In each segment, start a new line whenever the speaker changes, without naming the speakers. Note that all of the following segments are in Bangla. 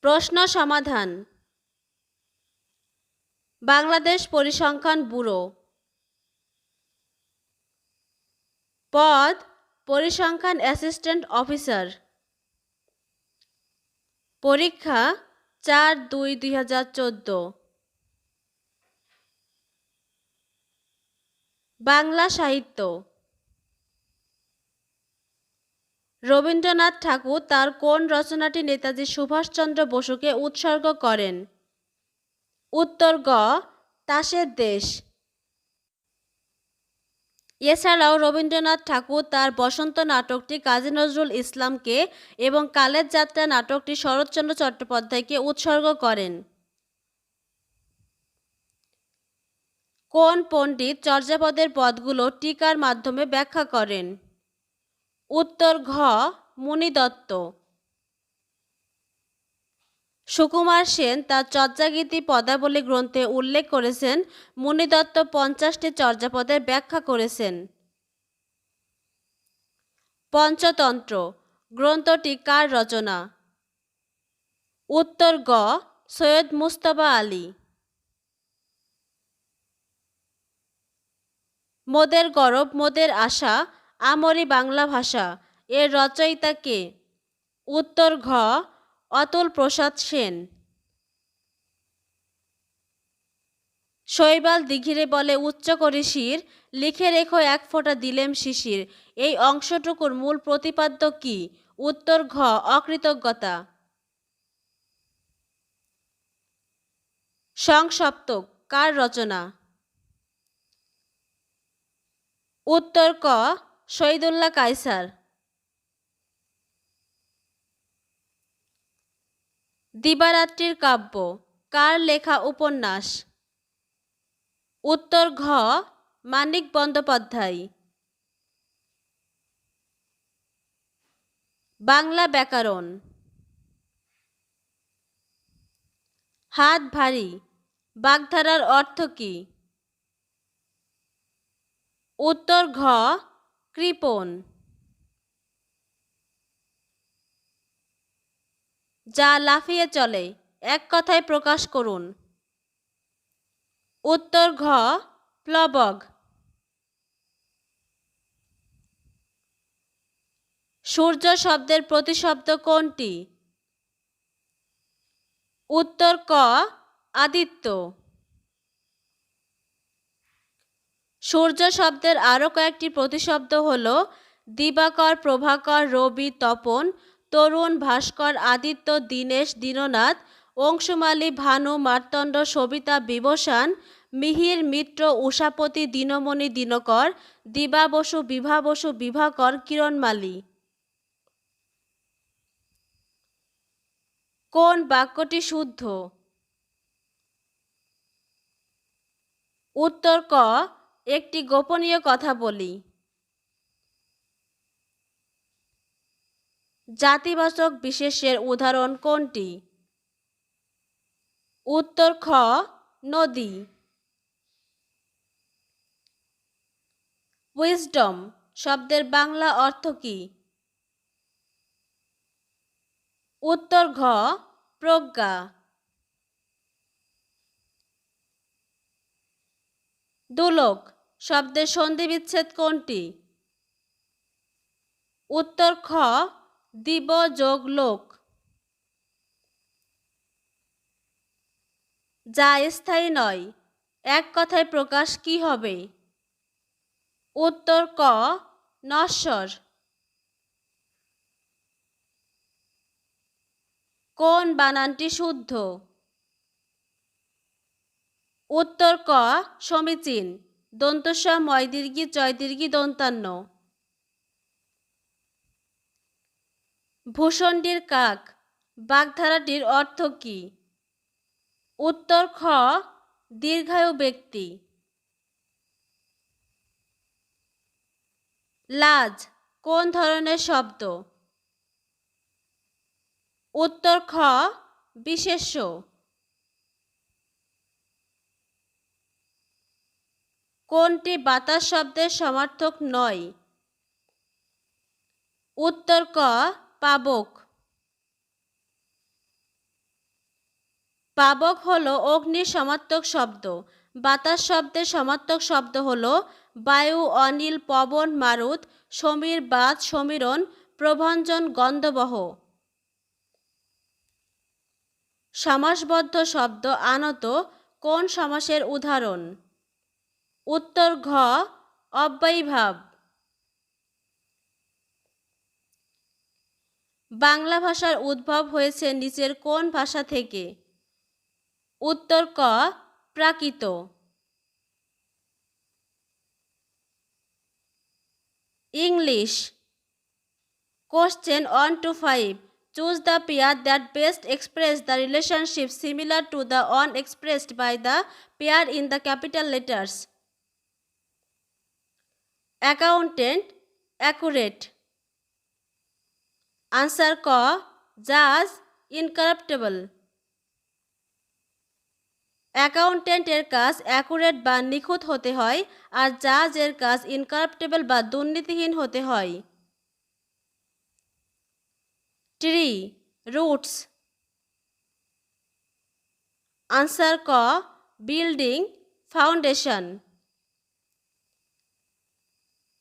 প্রশ্ন সমাধান। বাংলাদেশ পরিসংখ্যান ব্যুরো। পদ পরিসংখ্যান অ্যাসিস্ট্যান্ট অফিসার। পরীক্ষা 4-2-2014। বাংলা সাহিত্য। রবীন্দ্রনাথ ঠাকুর তার কোন রচনাটি নেতাজি সুভাষচন্দ্র বসুকে উৎসর্গ করেন? উত্তর গ, তাসের দেশ। এছাড়াও রবীন্দ্রনাথ ঠাকুর তার বসন্ত নাটকটি কাজী নজরুল ইসলামকে এবং কালের যাত্রা নাটকটি শরৎচন্দ্র চট্টোপাধ্যায়কে উৎসর্গ করেন। কোন পণ্ডিত চর্যাপদের পদগুলো টীকার মাধ্যমে ব্যাখ্যা করেন? উত্তর ঘ, মুনি দত্ত। সুকুমার সেন তার চর্যাগীতি পদাবলী গ্রন্থে উল্লেখ করেছেন মুনি দত্ত 50টি চর্যাপদের ব্যাখ্যা করেছেন। পঞ্চতন্ত্র গ্রন্থটি কার রচনা? উত্তর গ, সৈয়দ মুজতবা আলী। মোদের গরব মোদের আশা আমরি বাংলা ভাষা এর রচয়িতা কে? উত্তর ঘ, অতুল প্রসাদ সেন। শৈবাল দিঘিরে বলে উচ্চ করে শির, লিখে রেখো এক ফোঁটা দিলেম শিশির। এই অংশটুকুর মূল প্রতিপাদ্য কি? উত্তর ঘ, অকৃতজ্ঞতা। সংসপ্তক কার রচনা? উত্তর ক, শহীদুল্লাহ কায়সার। দিবারাত্রির কাব্য কার লেখা উপন্যাস? উত্তর ঘ, মানিক বন্দ্যোপাধ্যায়। বাংলা ব্যাকরণ। হাত ভারী বাগধারার অর্থ কী? উত্তর ঘ, কৃপণ। যা লাফিয়ে চলে এক কথায় প্রকাশ করুন। উত্তর ঘ, প্লবগ। সূর্য শব্দের প্রতিশব্দ কোনটি? উত্তর ক, আদিত্য। সূর্য শব্দের আরও কয়েকটি প্রতিশব্দ হল দিবাকর, প্রভাকর, রবি, তপন, তরুণ, ভাস্কর, আদিত্য, দীনেশ, দীননাথ, অংশুমালী, ভানু, মার্তণ্ড, সবিতা, বিবসান, মিহির, মিত্র, উষাপতি, দীনমণি, দিনকর, দিবা বসু, বিভা বসু, বিভাকর, কিরণমালী। কোন বাক্যটি শুদ্ধ? উত্তর ক, একটি গোপনীয় কথা বলি। জাতিবাচক বিশেষ্যের উদাহরণ কোনটি? উত্তর খ, নদী। উইজডম শব্দের বাংলা অর্থ কী? উত্তর ঘ, প্রজ্ঞা। দুলোক শব্দের সন্ধিবিচ্ছেদ কোনটি? উত্তর খ, দিব যোগ লোক। যা স্থায়ী নয় এক কথায় প্রকাশ কি হবে? উত্তর ক, নশ্বর। কোন বানানটি শুদ্ধ? উত্তর ক, সমীচীন। দন্তস্ব ময় দীর্ঘি চয় দীর্ঘি দন্তান্ন। ভূষণ্ডির কাক বাগধারাটির অর্থ কী? উত্তর খ, দীর্ঘায়ু ব্যক্তি। লাজ কোন ধরনের শব্দ? উত্তর খ, বিশেষ্য। কোনটি বাতাস শব্দের সমার্থক নয়? উত্তর ক, পাবক। পাবক হলো অগ্নির সমার্থক শব্দ। বাতাস শব্দের সমার্থক শব্দ হলো বায়ু, অনিল, পবন, মারুত, সমীর, বাত, সমীরণ, প্রভঞ্জন, গন্ধবহ। সমাসবদ্ধ শব্দ আনত কোন সমাসের উদাহরণ? উত্তর ঘ, অব্যয়ীভাব। বাংলা ভাষার উদ্ভব হয়েছে নিচের কোন ভাষা থেকে? উত্তর ক, প্রাকৃত। English. Question 1 to 5. Choose the pair that best express the relationship similar to the one expressed by the pair in the capital letters. Accountant, accurate. Answer ক, judge, incorruptible. অ্যাকাউন্টেন্টের কাজ অ্যাকুরেট বা নিখুঁত হতে হয়, আর জাজের কাজ ইনকারাপ্টেবল বা দুর্নীতিহীন হতে হয়। Tree, roots. আনসার ক, বিল্ডিং, ফাউন্ডেশন।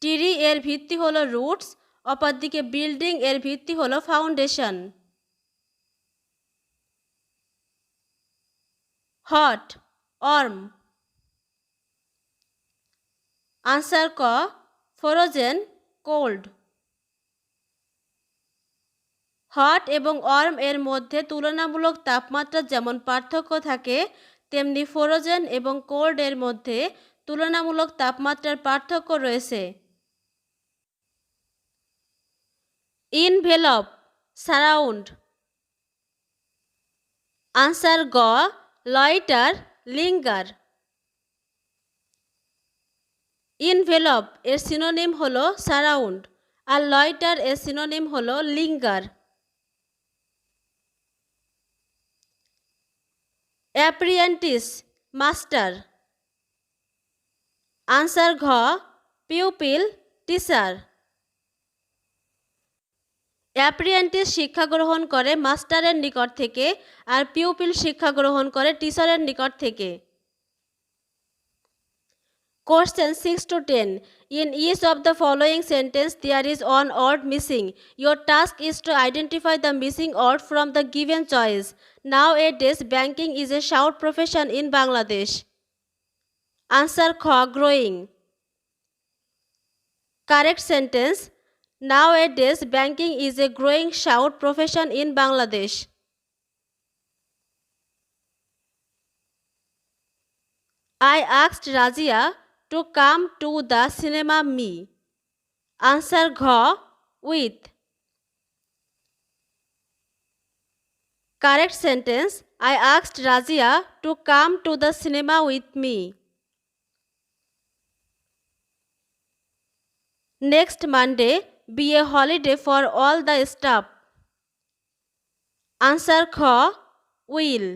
ট্রি এর ভিত্তি হলো রুটস, অপরদিকে বিল্ডিং এর ভিত্তি হলো ফাউন্ডেশন। Hot, warm. আনসার ক, ফ্রোজেন, কোল্ড। হট এবং ওয়ার্ম এর মধ্যে তুলনামূলক তাপমাত্রার যেমন পার্থক্য থাকে, তেমনি ফ্রোজেন এবং কোল্ড এর মধ্যে তুলনামূলক তাপমাত্রার পার্থক্য রয়েছে। Envelope, surround. আনসার গ, লয়টার, লিঙ্গার। ইনভেলপ এর সিনোনিম হলো সারাউন্ড, আর লয়টার এর সিনোনিম হলো লিঙ্গার। অ্যাপ্রিয়েন্টিস, মাস্টার। আনসার ঘ, পিউপিল, টিচার। অ্যাপ্রিয়েন্টিস শিক্ষা গ্রহণ করে মাস্টারের নিকট থেকে, আর পিউপিল শিক্ষা গ্রহণ করে টিচারের নিকট থেকে। Question 6 to 10. In each of the following sentence there is one word missing. Your task is to identify the missing word from the given choice. Nowadays, banking is a shout profession in Bangladesh. Answer Kh, growing. Correct sentence. Nowadays, banking is a growing shout profession in Bangladesh. I asked Razia to come to the cinema me. Answer Gha, with. Correct sentence. I asked Razia to come to the cinema with me. Next Monday be a holiday for all the staff. Answer Kha, will.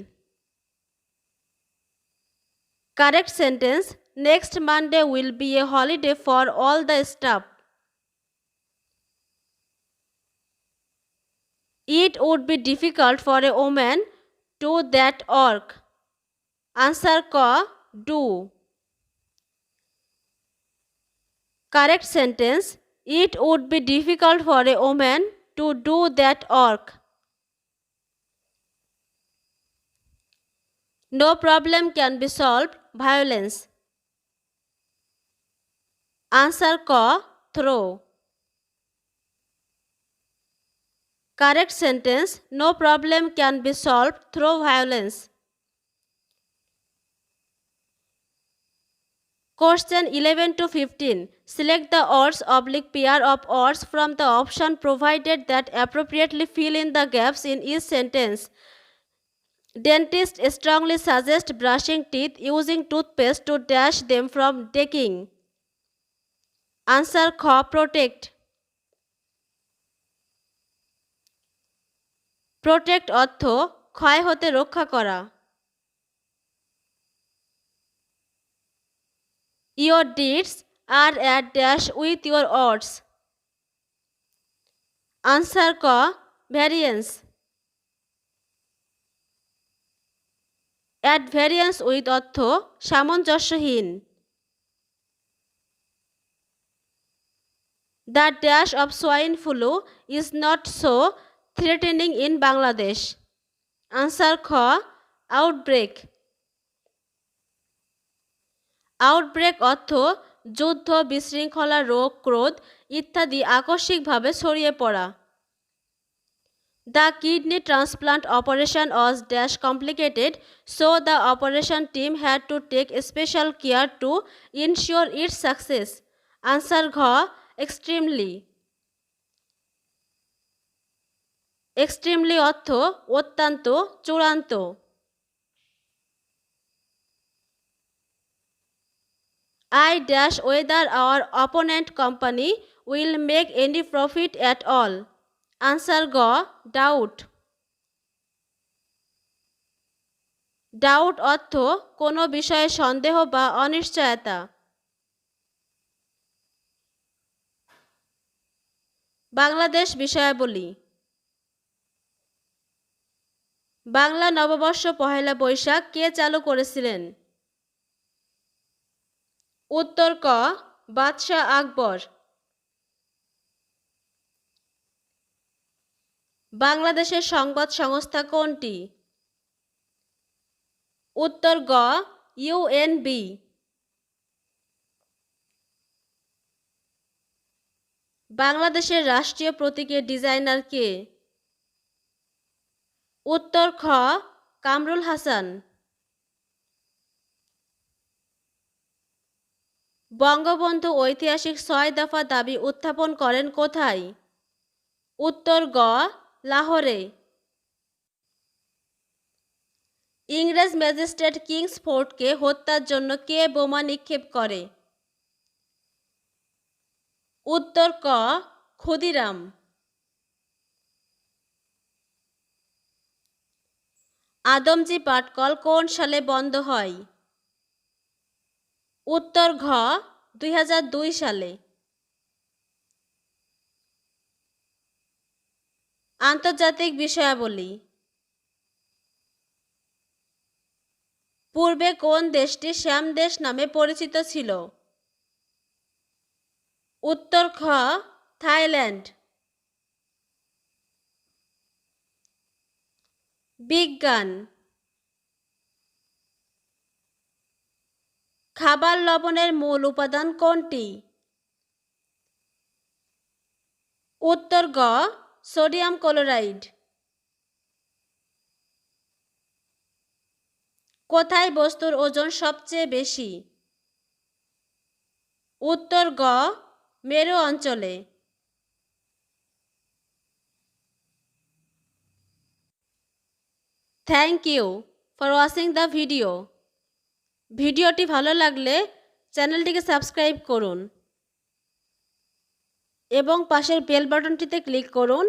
Correct sentence. Next Monday will be a holiday for all the staff. It would be difficult for a woman to that work. Answer Ka, do. Correct sentence. It would be difficult for a woman to do that work. No problem can be solved. Violence. Answer Ka, throw. Correct sentence. No problem can be solved through violence. Question 11 to 15. Select the words /pair of words from the option provided that appropriately fill in the gaps in each sentence. Dentists strongly suggest brushing teeth using toothpaste to dash them from decaying. Answer Kha, protect. Protect অর্থ ক্ষয় হতে রক্ষা করা। Your deeds are at dash with your words. Answer Ka, variance. At variance with অর্থ সামঞ্জস্যহীন। The dash of swine flu is not so threatening in Bangladesh. Answer খ আউটব্রেক। আউটব্রেক অর্থ যুদ্ধ, বিশৃঙ্খলা, রোগ, ক্রোধ ইত্যাদি আকস্মিকভাবে ছড়িয়ে পড়া। The kidney transplant operation was dash complicated, so the operation team had to take special care to ensure its success. Answer ঘ এক্সট্রিমলি। এক্সট্রিমলি অর্থ অত্যন্ত, চূড়ান্ত। I dash whether our opponent company will make any profit at all. Answer G doubt. Doubt অর্থ কোনো বিষয়ে সন্দেহ বা অনিশ্চয়তা। বাংলাদেশ বিষয়াবলী। বাংলা নববর্ষ পহেলা বৈশাখ কে চালু করেছিলেন? উত্তর ক বাদশাহ আকবর। বাংলাদেশের সংবাদ সংস্থা কোনটি? উত্তর গ ইউএনবি। বাংলাদেশের রাষ্ট্রীয় প্রতীকের ডিজাইনার কে? উত্তর খ কামরুল হাসান। বঙ্গবন্ধু ঐতিহাসিক ৬ দফা দাবি উত্থাপন করেন কোথায়? উত্তর গ লাহোরে। ইংরেজ ম্যাজিস্ট্রেট কিংসফোর্ডকে হত্যার জন্য কে বোমা নিক্ষেপ করে? উত্তর ক ক্ষুদিরাম। আদমজী পাটকল কোন সালে বন্ধ হয়? উত্তর ঘ ২০০২ সালে। আন্তর্জাতিক বিষয়াবলী। পূর্বে কোন দেশটি শ্যাম দেশ নামে পরিচিত ছিল? উত্তর খ থাইল্যান্ড। বিজ্ঞান। খাবার লবণের মূল উপাদান কোনটি? উত্তর গ সোডিয়াম ক্লোরাইড। কোথায় বস্তুর ওজন সবচেয়ে বেশি? উত্তর গ মেরু অঞ্চলে। Thank you for watching the video. ভিডিওটি ভালো লাগলে চ্যানেলটিকে সাবস্ক্রাইব করুন এবং পাশের বেল বাটনটিতে ক্লিক করুন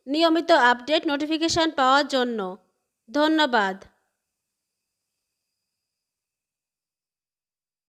নিয়মিত আপডেট নোটিফিকেশন পাওয়ার জন্য। ধন্যবাদ।